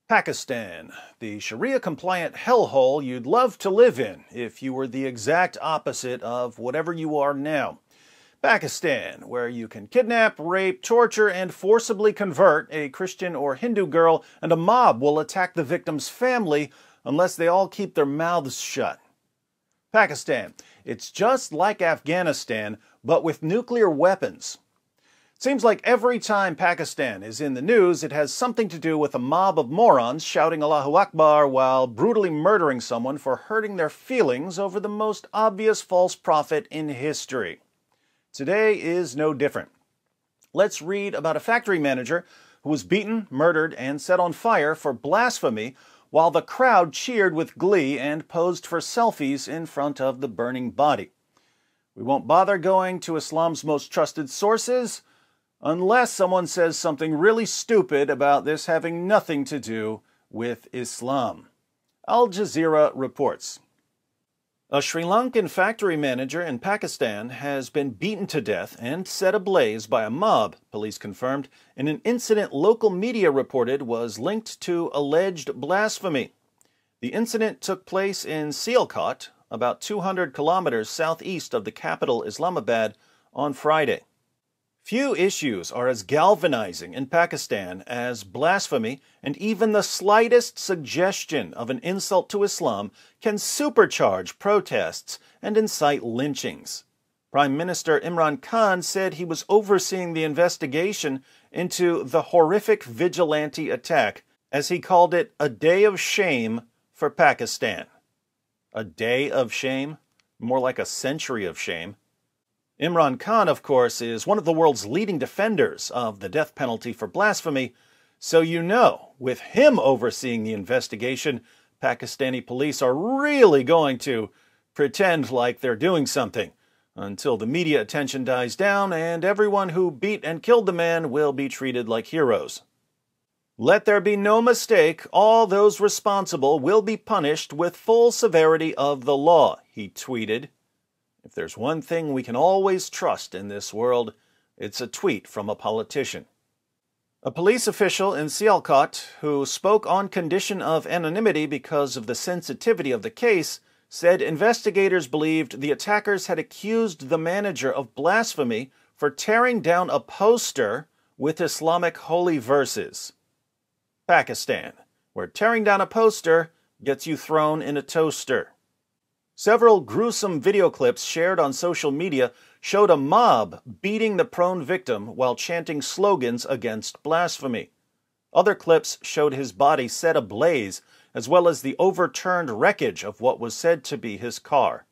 Pakistan, the Sharia-compliant hellhole you'd love to live in if you were the exact opposite of whatever you are now. Pakistan, where you can kidnap, rape, torture, and forcibly convert a Christian or Hindu girl, and a mob will attack the victim's family unless they all keep their mouths shut. Pakistan, it's just like Afghanistan, but with nuclear weapons. Seems like every time Pakistan is in the news, it has something to do with a mob of morons shouting Allahu Akbar while brutally murdering someone for hurting their feelings over the most obvious false prophet in history. Today is no different. Let's read about a factory manager who was beaten, murdered, and set on fire for blasphemy while the crowd cheered with glee and posed for selfies in front of the burning body. We won't bother going to Islam's most trusted sources, unless someone says something really stupid about this having nothing to do with Islam. Al Jazeera reports. A Sri Lankan factory manager in Pakistan has been beaten to death and set ablaze by a mob, police confirmed, in an incident local media reported was linked to alleged blasphemy. The incident took place in Sialkot, about 200 kilometers southeast of the capital Islamabad, on Friday. Few issues are as galvanizing in Pakistan as blasphemy, and even the slightest suggestion of an insult to Islam can supercharge protests and incite lynchings. Prime Minister Imran Khan said he was overseeing the investigation into the horrific vigilante attack, as he called it a day of shame for Pakistan. A day of shame? More like a century of shame. Imran Khan, of course, is one of the world's leading defenders of the death penalty for blasphemy, so you know, with him overseeing the investigation, Pakistani police are really going to pretend like they're doing something, until the media attention dies down and everyone who beat and killed the man will be treated like heroes. Let there be no mistake, all those responsible will be punished with full severity of the law, he tweeted. If there's one thing we can always trust in this world, it's a tweet from a politician. A police official in Sialkot, who spoke on condition of anonymity because of the sensitivity of the case, said investigators believed the attackers had accused the manager of blasphemy for tearing down a poster with Islamic holy verses. Pakistan, where tearing down a poster gets you thrown in a toaster. Several gruesome video clips shared on social media showed a mob beating the prone victim while chanting slogans against blasphemy. Other clips showed his body set ablaze, as well as the overturned wreckage of what was said to be his car.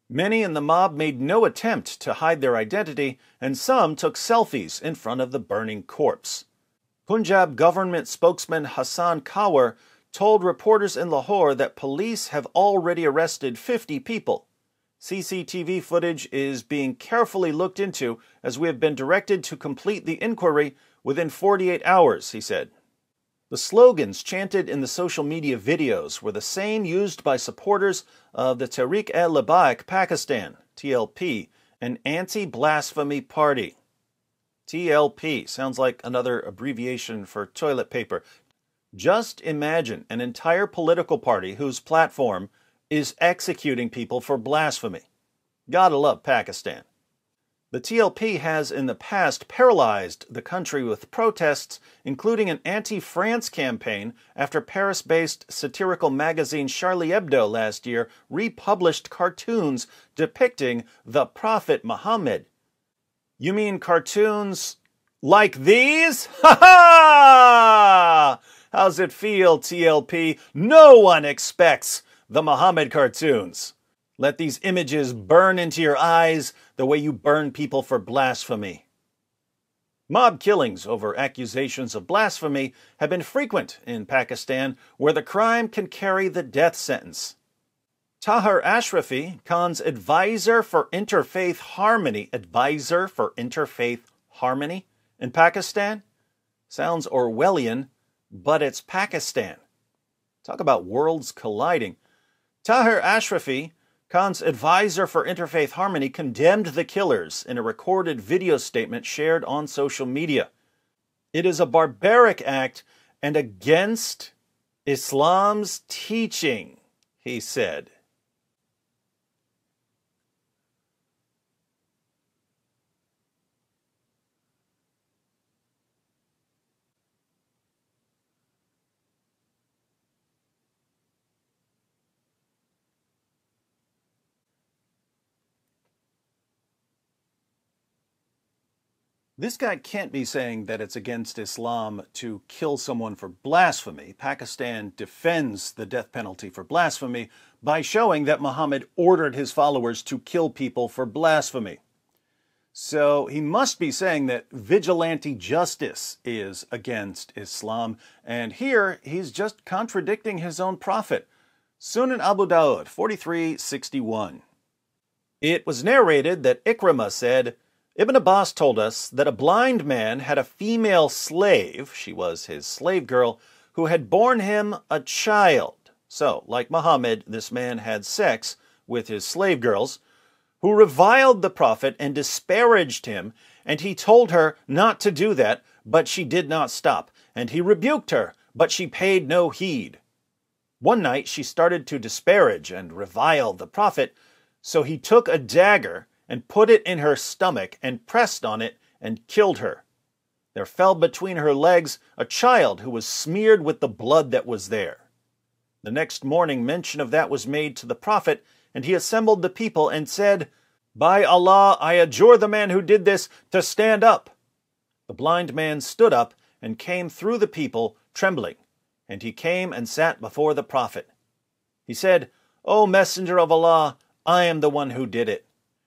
Many in the mob made no attempt to hide their identity, and some took selfies in front of the burning corpse. Punjab government spokesman Hassan Kaur told reporters in Lahore that police have already arrested 50 people. CCTV footage is being carefully looked into as we have been directed to complete the inquiry within 48 hours, he said. The slogans chanted in the social media videos were the same used by supporters of the Tehreek-e-Labbaik Pakistan, TLP, an anti-blasphemy party. TLP sounds like another abbreviation for toilet paper. Just imagine an entire political party whose platform is executing people for blasphemy. Gotta love Pakistan. The TLP has in the past paralyzed the country with protests, including an anti-France campaign after Paris-based satirical magazine Charlie Hebdo last year republished cartoons depicting the Prophet Muhammad. You mean cartoons like these? Ha ha! How's it feel, TLP? No one expects the Muhammad cartoons. Let these images burn into your eyes the way you burn people for blasphemy. Mob killings over accusations of blasphemy have been frequent in Pakistan, where the crime can carry the death sentence. Tahir Ashrafi, Khan's advisor for interfaith harmony, in Pakistan? Sounds Orwellian, but it's Pakistan. Talk about worlds colliding. Tahir Ashrafi, Khan's advisor for interfaith harmony, condemned the killers in a recorded video statement shared on social media. It is a barbaric act and against Islam's teaching, he said. This guy can't be saying that it's against Islam to kill someone for blasphemy. Pakistan defends the death penalty for blasphemy by showing that Muhammad ordered his followers to kill people for blasphemy. So he must be saying that vigilante justice is against Islam, and here he's just contradicting his own prophet. Sunan Abu Dawud 4361. It was narrated that Ikrimah said, Ibn Abbas told us that a blind man had a female slave, she was his slave girl, who had borne him a child. So, like Muhammad, this man had sex with his slave girls, who reviled the Prophet and disparaged him, and he told her not to do that, but she did not stop, and he rebuked her, but she paid no heed. One night she started to disparage and revile the Prophet, so he took a dagger and put it in her stomach and pressed on it and killed her. There fell between her legs a child who was smeared with the blood that was there. The next morning mention of that was made to the Prophet, and he assembled the people and said, By Allah, I adjure the man who did this to stand up. The blind man stood up and came through the people, trembling, and he came and sat before the Prophet. He said, O Messenger of Allah, I am the one who did it.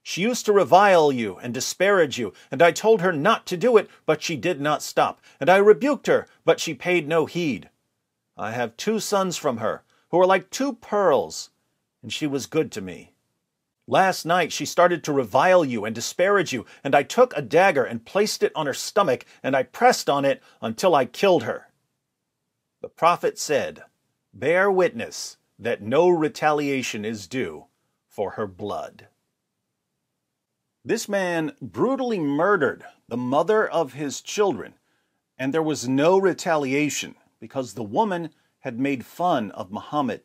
She used to revile you and disparage you, and I told her not to do it, but she did not stop. And I rebuked her, but she paid no heed. I have 2 sons from her, who are like 2 pearls, and she was good to me. Last night she started to revile you and disparage you, and I took a dagger and placed it on her stomach, and I pressed on it until I killed her. The Prophet said, Bear witness that no retaliation is due for her blood. This man brutally murdered the mother of his children, and there was no retaliation because the woman had made fun of Muhammad.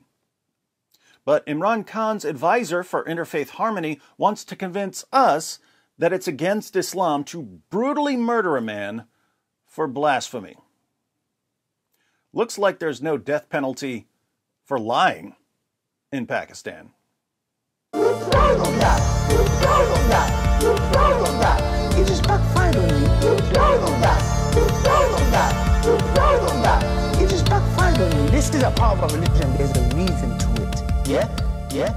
But Imran Khan's advisor for interfaith harmony wants to convince us that it's against Islam to brutally murder a man for blasphemy. Looks like there's no death penalty for lying in Pakistan. It just backfired on me. It just backfired on me. This is a part of a religion. There's a reason to it. Yeah?